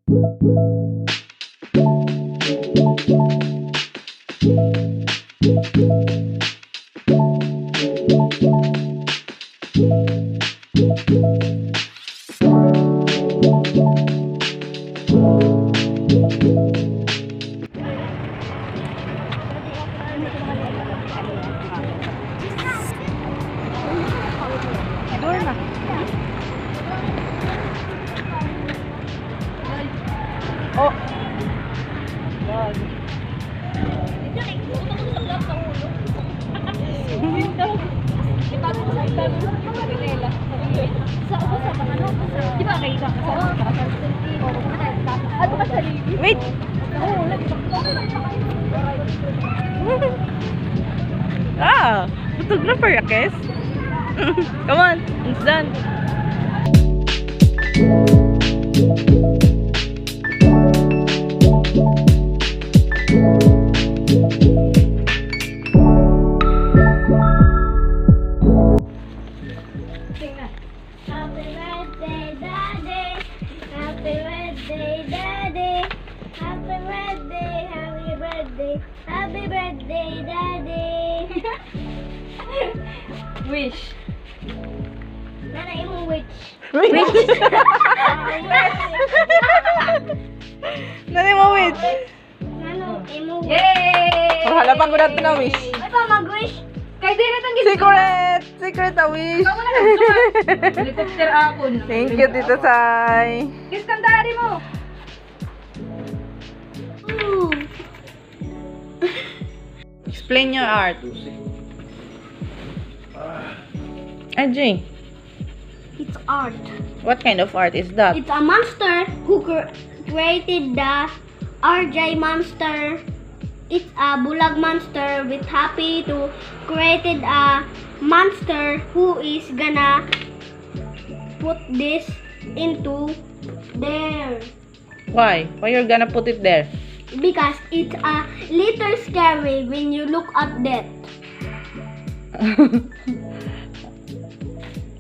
Oh. Wait. Photographer, Akes. Come on, it's done. Happy birthday, Daddy! Wish. Nanay mo wish. Nani mo wish? Nano, imo wish. Yay! Halapan ko natin na wish. Ay pa, mag-wish. Kay di na tang Secret! Secret na wish. Helicopter ako. Thank you, Tito Sai. Kiss kang daddy mo. Explain your art. Ajay, It's art. what kind of art is that? It's a monster who created the RJ monster. It's a bulag monster with happy to created a monster who is gonna put this into there. Why? Why you're gonna put it there? Because it's a little scary when you look at that.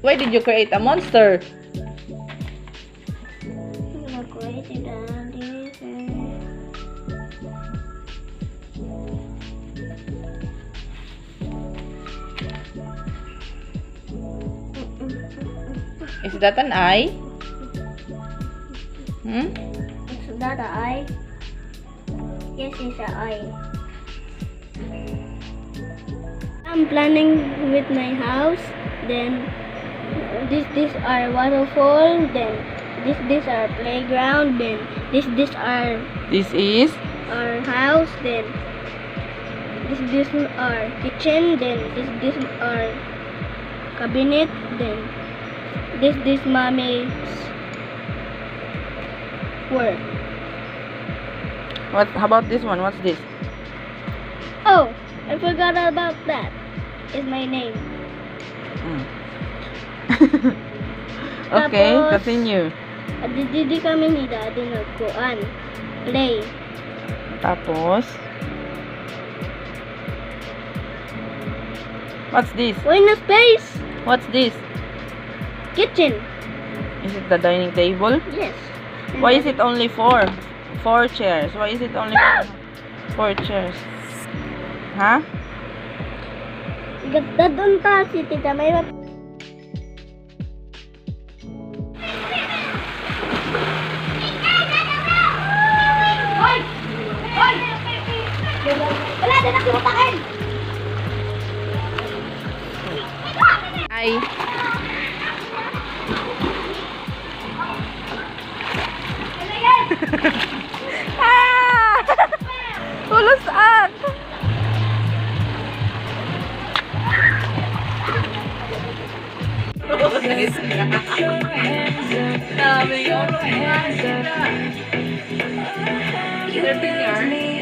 Why did you create a monster? I'm gonna create it and this. Is that an eye? Is that an eye? Yes, it's an eye. I'm planning with my house. Then this are waterfall. Then this are playground. Then this are This is? our house. Then this are kitchen. Then this are cabinet. Then this mommy's work. What? How about this one? What's this? Oh, I forgot about that. It's my name. Okay, Tapos, continue. Didi kami ni Daddy nagkuan. Play. Tapos, what's this? Why no space? What's this? Kitchen. Is it the dining table? Yes. Why is it only four? Four chairs. Why is it only four chairs? Huh? Ganda doon ta si Tita May. Hoy! Hoy! Wala din ako mutakin. Ay. Ah! Tulusan! Dami yun. 13 yards.